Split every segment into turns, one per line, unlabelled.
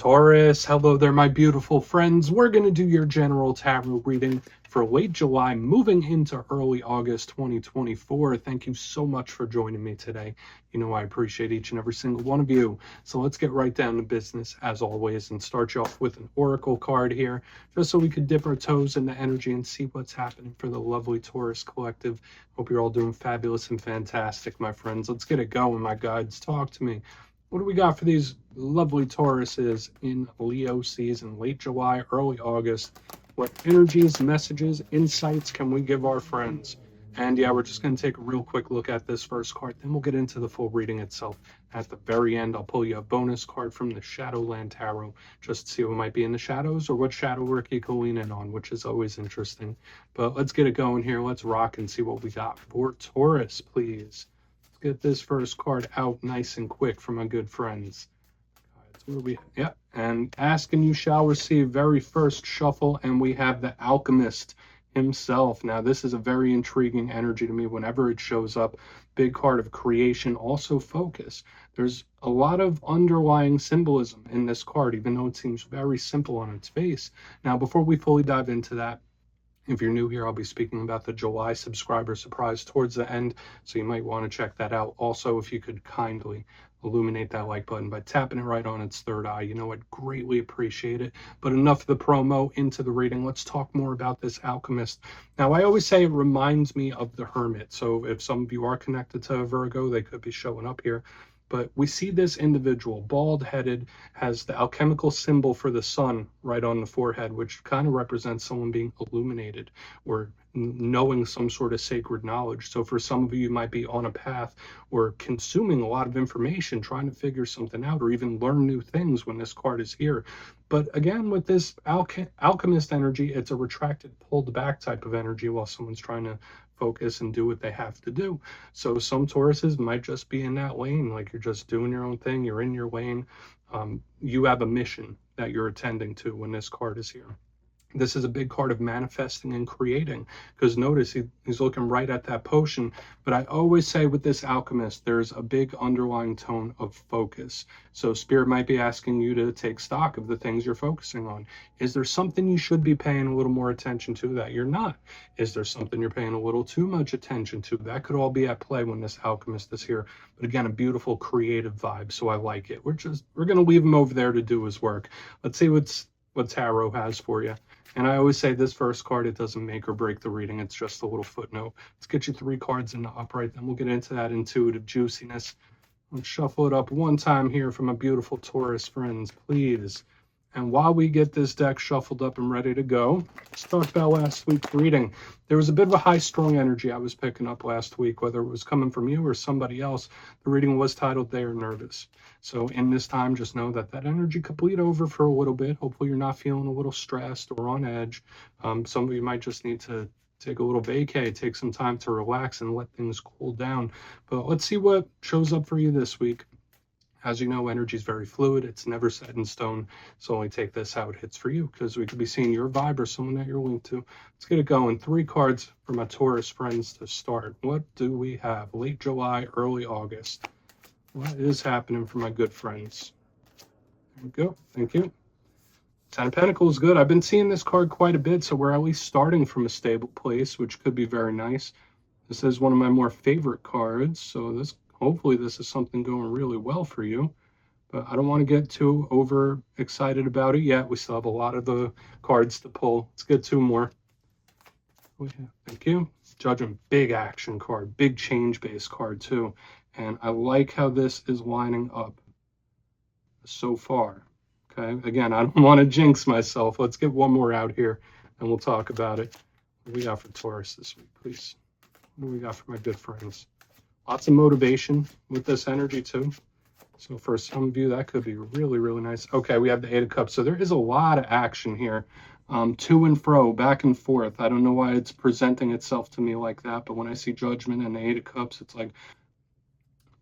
Taurus, hello there, my beautiful friends. We're going to do your general tarot reading for late July, moving into early August 2024. Thank you so much for joining me today. You know, I appreciate each and every single one of you. So let's get right down to business, as always, and start you off with an oracle card here, just so we could dip our toes in the energy and see what's happening for the lovely Taurus collective. Hope you're all doing fabulous and fantastic, my friends. Let's get it going, my guides. Talk to me. What do we got for these lovely Tauruses in Leo season, late July, early August? What energies, messages, insights can we give our friends? And yeah, we're just going to take a real quick look at this first card, then we'll get into the full reading itself. At the very end, I'll pull you a bonus card from the Shadowland Tarot, just to see what might be in the shadows or what shadow work you can lean in on, which is always interesting. But let's get it going here. Let's rock and see what we got for Taurus, please. Get this first card out nice and quick for my good friends. And ask and you shall receive. Very first shuffle, and we have the alchemist himself. Now this is a very intriguing energy to me whenever it shows up. Big card of creation, also focus. There's a lot of underlying symbolism in this card, even though it seems very simple on its face. Now before we fully dive into that, if you're new here, I'll be speaking about the July subscriber surprise towards the end, so you might want to check that out. Also, if you could kindly illuminate that like button by tapping it right on its third eye, you know, I'd greatly appreciate it. But enough of the promo, into the reading. Let's talk more about this alchemist. Now, I always say it reminds me of the hermit, so if some of you are connected to Virgo, they could be showing up here. But we see this individual, bald-headed, has the alchemical symbol for the sun right on the forehead, which kind of represents someone being illuminated or knowing some sort of sacred knowledge. So for some of you, you might be on a path or consuming a lot of information, trying to figure something out or even learn new things when this card is here. But again, with this alchemist energy, it's a retracted, pulled back type of energy while someone's trying to focus and do what they have to do. So some Tauruses might just be in that lane, like you're just doing your own thing, you're in your lane. You have a mission that you're attending to when this card is here. This is a big card of manifesting and creating, because notice he's looking right at that potion. But I always say with this alchemist, there's a big underlying tone of focus. So spirit might be asking you to take stock of the things you're focusing on. Is there something you should be paying a little more attention to that you're not? Is there something you're paying a little too much attention to? That could all be at play when this alchemist is here. But again, a beautiful creative vibe, so I like it. We're going to leave him over there to do his work. Let's see what tarot has for you. And I always say this first card, it doesn't make or break the reading. It's just a little footnote. Let's get you 3 cards in the upright, then we'll get into that intuitive juiciness. Let's shuffle it up one time here for my beautiful Taurus friends, please. And while we get this deck shuffled up and ready to go, let's talk about last week's reading. There was a bit of a high-strung energy I was picking up last week, whether it was coming from you or somebody else. The reading was titled, They Are Nervous. So in this time, just know that energy could bleed over for a little bit. Hopefully you're not feeling a little stressed or on edge. Some of you might just need to take a little vacay, take some time to relax and let things cool down. But let's see what shows up for you this week. As you know, energy is very fluid. It's never set in stone. So only take this how it hits for you, because we could be seeing your vibe or someone that you're linked to. Let's get it going. 3 cards for my Taurus friends to start. What do we have? Late July, early August. What is happening for my good friends? There we go. Thank you. 10 of Pentacles, good. I've been seeing this card quite a bit, so we're at least starting from a stable place, which could be very nice. This is one of my more favorite cards, so hopefully this is something going really well for you, but I don't want to get too over excited about it yet. We still have a lot of the cards to pull. Let's get 2 more. Thank you. Judgment, big action card, big change-based card too. And I like how this is lining up so far. Okay, again, I don't want to jinx myself. Let's get 1 more out here and we'll talk about it. What do we got for Taurus this week, please? What do we got for my good friends? Lots of motivation with this energy too. So for some of you, that could be really, really nice. Okay, we have the 8 of Cups. So there is a lot of action here. To and fro, back and forth. I don't know why it's presenting itself to me like that, but when I see Judgment and the 8 of Cups, it's like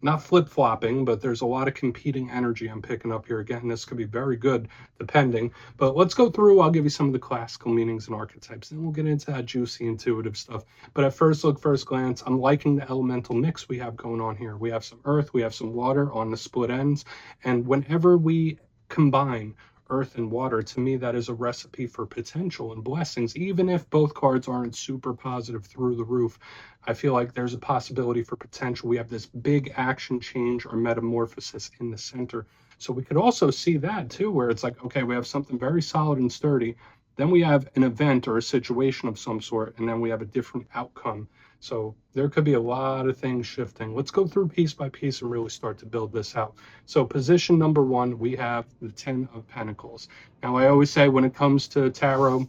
not flip-flopping, but there's a lot of competing energy I'm picking up here. Again, this could be very good, depending. But let's go through. I'll give you some of the classical meanings and archetypes, and we'll get into that juicy, intuitive stuff. But at first look, first glance, I'm liking the elemental mix we have going on here. We have some earth, we have some water on the split ends, and whenever we combine earth and water, to me, that is a recipe for potential and blessings. Even if both cards aren't super positive through the roof, I feel like there's a possibility for potential. We have this big action change or metamorphosis in the center. So we could also see that too, where it's like, okay, we have something very solid and sturdy. Then we have an event or a situation of some sort, and then we have a different outcome. So there could be a lot of things shifting. Let's go through piece by piece and really start to build this out. So position number one, we have the 10 of Pentacles. Now, I always say when it comes to tarot,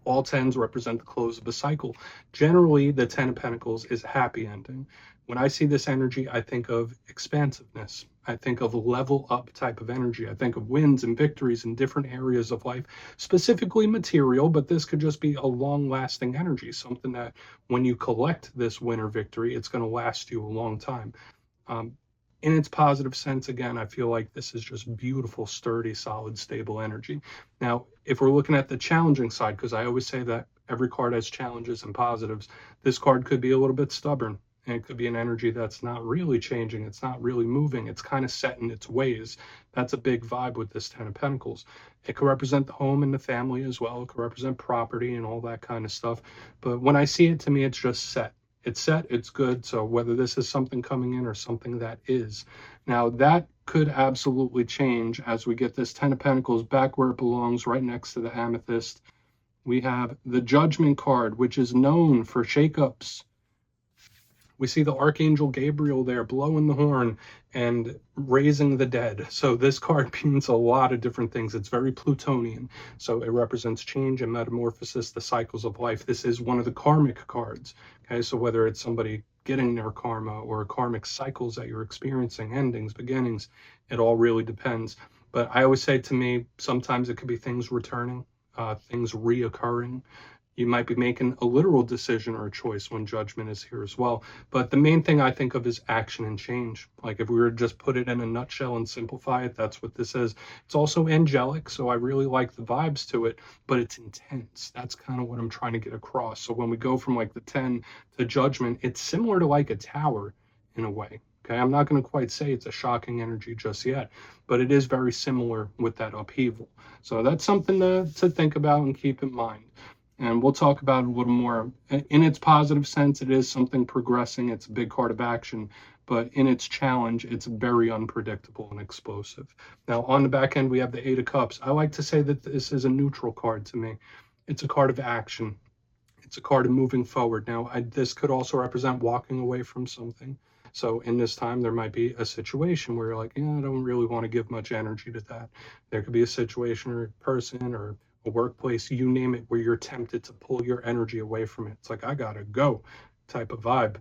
all 10s represent the close of a cycle. Generally, the 10 of Pentacles is a happy ending. When I see this energy, I think of expansiveness. I think of level up type of energy. I think of wins and victories in different areas of life, specifically material, but this could just be a long lasting energy, something that when you collect this win or victory, it's going to last you a long time. In its positive sense, again, I feel like this is just beautiful, sturdy, solid, stable energy. Now, if we're looking at the challenging side, because I always say that every card has challenges and positives, this card could be a little bit stubborn. And it could be an energy that's not really changing. It's not really moving. It's kind of set in its ways. That's a big vibe with this 10 of Pentacles. It could represent the home and the family as well. It could represent property and all that kind of stuff. But when I see it, to me, it's just set. It's set, it's good. So whether this is something coming in or something that is. Now, that could absolutely change as we get this 10 of Pentacles back where it belongs, right next to the Amethyst. We have the Judgment card, which is known for shakeups. We see the Archangel Gabriel there blowing the horn and raising the dead. So this card means a lot of different things. It's very Plutonian. So it represents change and metamorphosis, the cycles of life. This is one of the karmic cards. Okay, so whether it's somebody getting their karma or karmic cycles that you're experiencing, endings, beginnings, it all really depends. But I always say, to me, sometimes it could be things returning, things reoccurring. You might be making a literal decision or a choice when Judgment is here as well. But the main thing I think of is action and change. Like if we were to just put it in a nutshell and simplify it, that's what this is. It's also angelic, so I really like the vibes to it, but it's intense. That's kind of what I'm trying to get across. So when we go from like the 10 to Judgment, it's similar to like a tower in a way. Okay, I'm not going to quite say it's a shocking energy just yet, but it is very similar with that upheaval. So that's something to think about and keep in mind. And we'll talk about it a little more. In its positive sense, it is something progressing. It's a big card of action. But in its challenge, it's very unpredictable and explosive. Now, on the back end, we have the 8 of Cups. I like to say that this is a neutral card to me. It's a card of action. It's a card of moving forward. Now, this could also represent walking away from something. So in this time, there might be a situation where you're like, yeah, I don't really want to give much energy to that. There could be a situation or a person or a workplace, you name it, where you're tempted to pull your energy away from it. It's like, I gotta go type of vibe.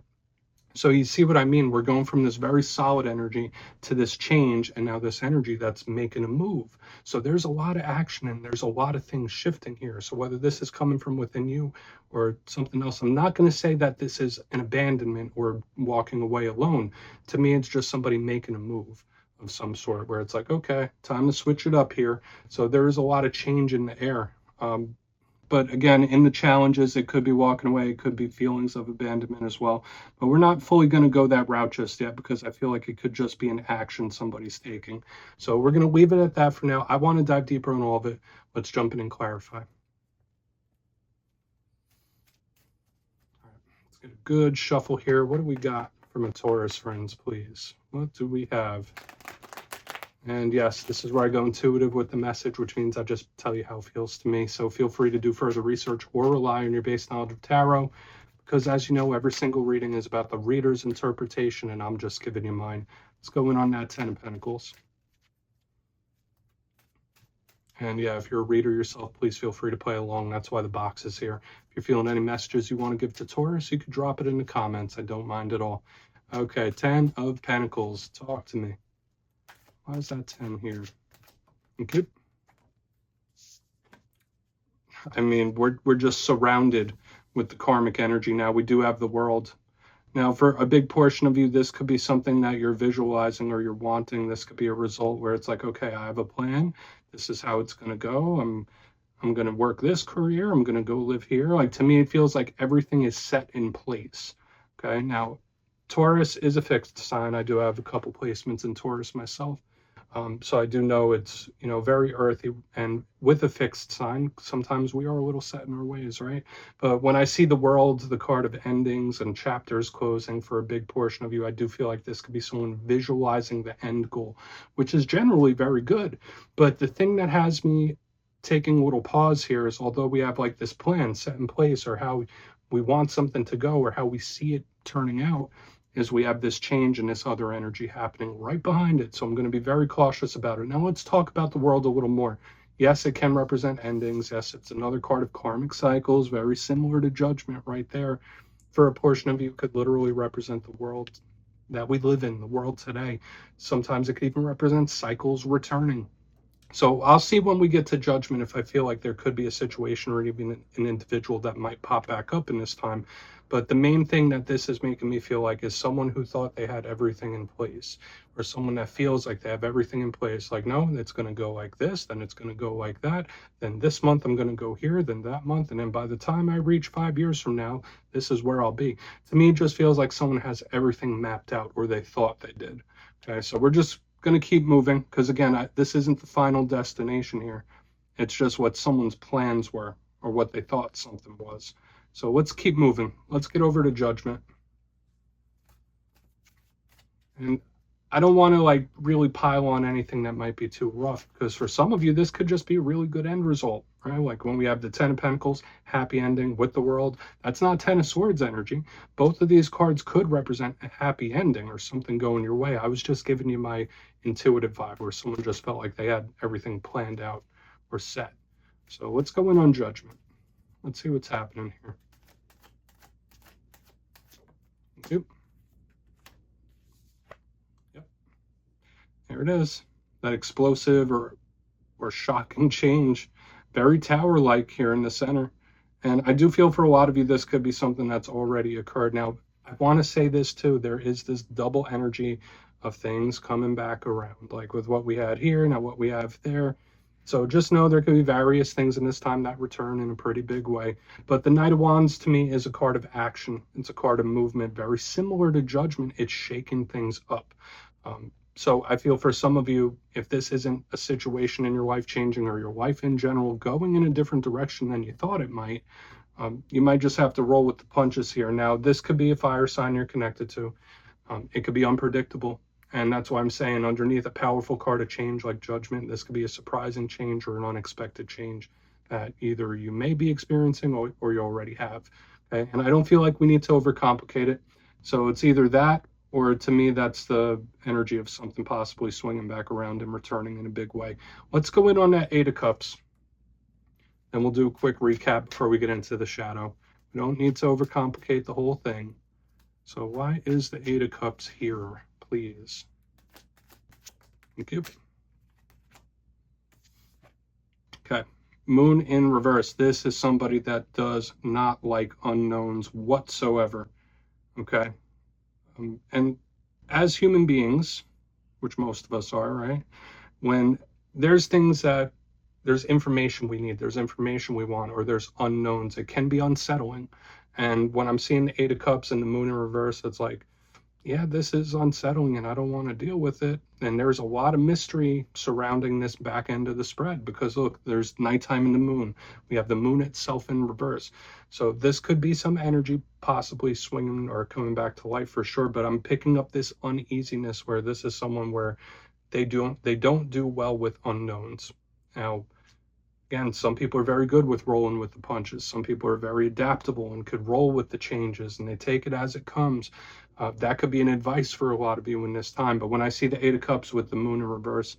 So you see what I mean? We're going from this very solid energy to this change, and now this energy that's making a move. So there's a lot of action and there's a lot of things shifting here. So whether this is coming from within you or something else, I'm not going to say that this is an abandonment or walking away alone. To me, it's just somebody making a move of some sort where it's like, okay, time to switch it up here. So there is a lot of change in the air. But again, in the challenges, it could be walking away. It could be feelings of abandonment as well. But we're not fully going to go that route just yet because I feel like it could just be an action somebody's taking. So we're going to leave it at that for now. I want to dive deeper in all of it. Let's jump in and clarify. All right, let's get a good shuffle here. What do we got from a Taurus, friends, please? What do we have? And yes, this is where I go intuitive with the message, which means I just tell you how it feels to me. So feel free to do further research or rely on your base knowledge of tarot, because as you know, every single reading is about the reader's interpretation, and I'm just giving you mine. Let's go in on that 10 of Pentacles. And yeah, if you're a reader yourself, please feel free to play along. That's why the box is here. If you're feeling any messages you want to give to Taurus, you can drop it in the comments. I don't mind at all. Okay, 10 of Pentacles. Talk to me. Why is that 10 here? Okay. I mean, we're just surrounded with the karmic energy now. We do have the world. Now, for a big portion of you, this could be something that you're visualizing or you're wanting. This could be a result where it's like, okay, I have a plan. This is how it's going to go. I'm going to work this career. I'm going to go live here. Like, to me, it feels like everything is set in place. Okay. Now, Taurus is a fixed sign. I do have a couple placements in Taurus myself. So I do know it's, very earthy, and with a fixed sign, sometimes we are a little set in our ways, right? But when I see the world, the card of endings and chapters closing for a big portion of you, I do feel like this could be someone visualizing the end goal, which is generally very good. But the thing that has me taking a little pause here is, although we have like this plan set in place, or how we want something to go, or how we see it turning out, is we have this change and this other energy happening right behind it. So I'm going to be very cautious about it. Now let's talk about the world a little more. Yes, it can represent endings. Yes, it's another card of karmic cycles, very similar to judgment right there. For a portion of you, could literally represent the world that we live in, the world today. Sometimes it could even represent cycles returning. So I'll see when we get to judgment if I feel like there could be a situation or even an individual that might pop back up in this time. But the main thing that this is making me feel like is someone who thought they had everything in place, or someone that feels like they have everything in place. Like, no, it's going to go like this, then it's going to go like that. Then this month I'm going to go here, then that month. And then by the time I reach 5 years from now, this is where I'll be. To me, it just feels like someone has everything mapped out, or they thought they did. Okay, so we're just going to keep moving, because again, this isn't the final destination here. It's just what someone's plans were, or what they thought something was. So let's keep moving. Let's get over to judgment. And I don't want to like really pile on anything that might be too rough, because for some of you this could just be a really good end result, right? Like when we have the 10 of Pentacles, happy ending with the world. That's not 10 of Swords energy. Both of these cards could represent a happy ending or something going your way. I was just giving you my intuitive vibe, where someone just felt like they had everything planned out or set. So let's go in on judgment. Let's see what's happening here. Yep. There it is. That explosive or shocking change. Very tower-like here in the center. And I do feel for a lot of you, this could be something that's already occurred. Now, I want to say this too. There is this double energy of things coming back around, like with what we had here, now what we have there. So just know there could be various things in this time that return in a pretty big way. But the Knight of Wands to me is a card of action. It's a card of movement, very similar to Judgment. It's shaking things up. So I feel for some of you, if this isn't a situation in your life changing, or your life in general going in a different direction than you thought it might, you might just have to roll with the punches here. Now, this could be a fire sign you're connected to. It could be unpredictable. And that's why I'm saying underneath a powerful card of change like Judgment, this could be a surprising change or an unexpected change that either you may be experiencing or you already have. Okay? And I don't feel like we need to overcomplicate it. So it's either that, or to me, that's the energy of something possibly swinging back around and returning in a big way. Let's go in on that Eight of Cups. And we'll do a quick recap before we get into the shadow. We don't need to overcomplicate the whole thing. So why is the Eight of Cups here, please? Thank you. Okay. Moon in reverse. This is somebody that does not like unknowns whatsoever. Okay. And as human beings, which most of us are, right? When there's things that, there's information we need, there's information we want, or there's unknowns, it can be unsettling. And when I'm seeing the Eight of Cups and the Moon in reverse, it's like, yeah, this is unsettling and I don't want to deal with it. And there's a lot of mystery surrounding this back end of the spread, because look, there's nighttime in the moon. We have the moon itself in reverse. So this could be some energy possibly swinging or coming back to life for sure. But I'm picking up this uneasiness where this is someone where they don't do well with unknowns. Now, again, some people are very good with rolling with the punches. Some people are very adaptable and could roll with the changes, and they take it as it comes. That could be an advice for a lot of you in this time. But when I see the Eight of Cups with the Moon in reverse,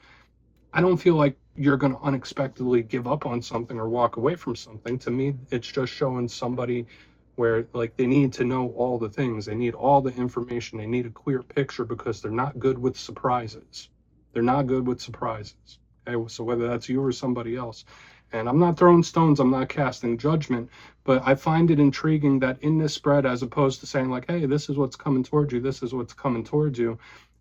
I don't feel like you're going to unexpectedly give up on something or walk away from something. To me, it's just showing somebody where like they need to know all the things. They need all the information. They need a clear picture, because they're not good with surprises. They're not good with surprises. Okay, so whether that's you or somebody else. And I'm not throwing stones, I'm not casting judgment, but I find it intriguing that in this spread, as opposed to saying like, hey, this is what's coming towards you, this is what's coming towards you,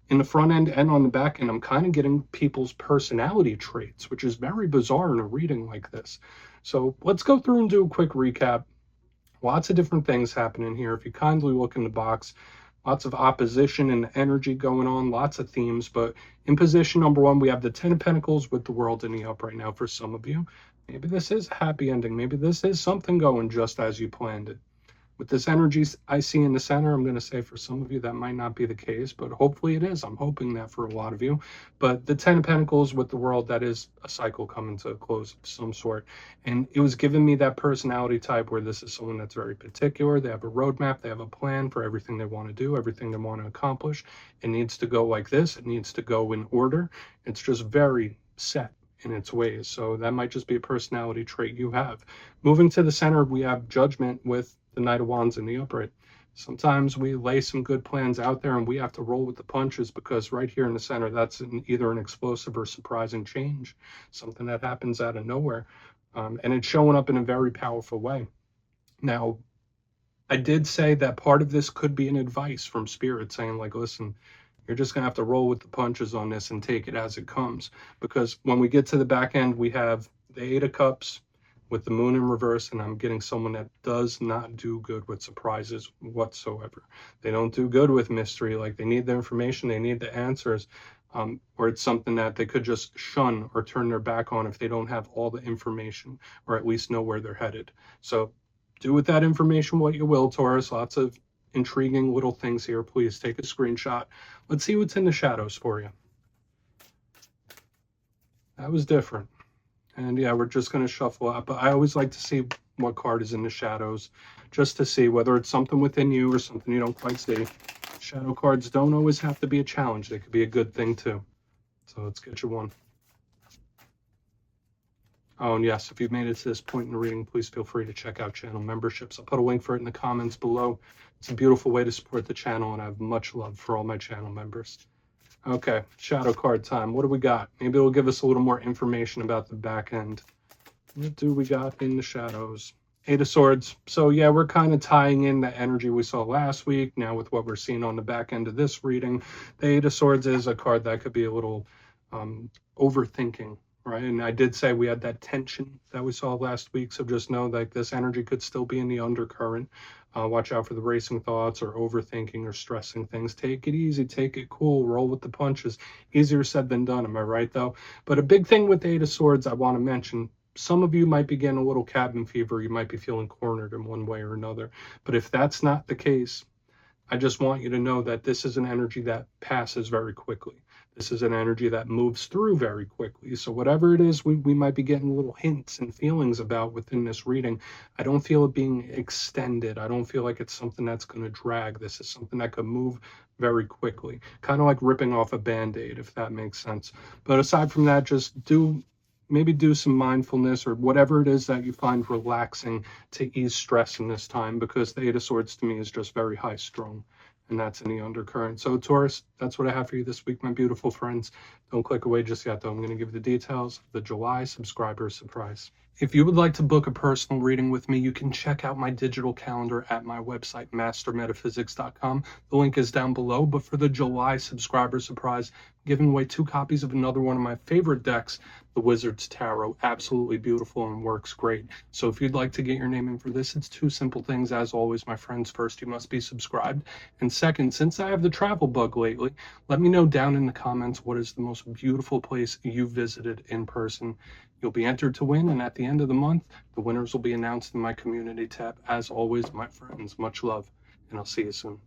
in the front end and on the back end, I'm kind of getting people's personality traits, which is very bizarre in a reading like this. So let's go through and do a quick recap. Lots of different things happening here. If you kindly look in the box, Lots of opposition and energy going on, lots of themes. But in position number one, we have the Ten of Pentacles with the World in the up right now for some of you. Maybe this is a happy ending. Maybe this is something going just as you planned it. With this energy I see in the center, I'm going to say for some of you that might not be the case, but hopefully it is. I'm hoping that for a lot of you. But the Ten of Pentacles with the World, that is a cycle coming to a close of some sort. And it was giving me that personality type where this is someone that's very particular. They have a roadmap. They have a plan for everything they want to do, everything they want to accomplish. It needs to go like this. It needs to go in order. It's just very set in its ways. So that might just be a personality trait you have. Moving to the center, we have Judgment with the Knight of Wands in the upright. Sometimes we lay some good plans out there and we have to roll with the punches, because right here in the center, that's either an explosive or surprising change, something that happens out of nowhere. And it's showing up in a very powerful way. Now, I did say that part of this could be an advice from Spirit saying, like, listen, you're just going to have to roll with the punches on this and take it as it comes. Because when we get to the back end, we have the Eight of Cups with the Moon in reverse, and I'm getting someone that does not do good with surprises whatsoever. They don't do good with mystery. Like, they need the information, they need the answers, or it's something that they could just shun or turn their back on if they don't have all the information, or at least know where they're headed. So do with that information what you will, Taurus. Lots of intriguing little things here. Please take a screenshot. Let's see what's in the shadows for you. That was different. And yeah, we're just going to shuffle out. But I always like to see what card is in the shadows, just to see whether it's something within you or something you don't quite see. Shadow cards don't always have to be a challenge. They could be a good thing too. So let's get you one. Oh, and yes, if you've made it to this point in the reading, please feel free to check out channel memberships. I'll put a link for it in the comments below. It's a beautiful way to support the channel, and I have much love for all my channel members. Okay, shadow card time. What do we got? Maybe it'll give us a little more information about the back end. What do we got in the shadows? Eight of Swords. So yeah, we're kind of tying in the energy we saw last week now with what we're seeing on the back end of this reading. The Eight of Swords is a card that could be a little overthinking, right? And I did say we had that tension that we saw last week, so just know that this energy could still be in the undercurrent. Watch out for the racing thoughts or overthinking or stressing things. Take it easy, take it cool, roll with the punches. Easier said than done, am I right though? But a big thing with the Eight of Swords I want to mention, some of you might be getting a little cabin fever. You might be feeling cornered in one way or another. But if that's not the case, I just want you to know that this is an energy that passes very quickly. This is an energy that moves through very quickly. So whatever it is we might be getting little hints and feelings about within this reading, I don't feel it being extended. I don't feel like it's something that's going to drag. This is something that could move very quickly. Kind of like ripping off a Band-Aid, if that makes sense. But aside from that, just maybe do some mindfulness or whatever it is that you find relaxing to ease stress in this time, because the Eight of Swords to me is just very high strung, and that's in the undercurrent. So Taurus, that's what I have for you this week, my beautiful friends. Don't click away just yet though. I'm going to give you the details of the July subscriber surprise. If you would like to book a personal reading with me, you can check out my digital calendar at my website, mastermetaphysics.com. The link is down below. But for the July subscriber surprise, I'm giving away 2 copies of another one of my favorite decks, the Wizard's Tarot. Absolutely beautiful and works great. So if you'd like to get your name in for this, it's 2 simple things. As always, my friends, first, you must be subscribed. And second, since I have the travel bug lately, let me know down in the comments what is the most beautiful place you visited in person. You'll be entered to win, and at the end of the month, the winners will be announced in my community tab. As always, my friends, much love, and I'll see you soon.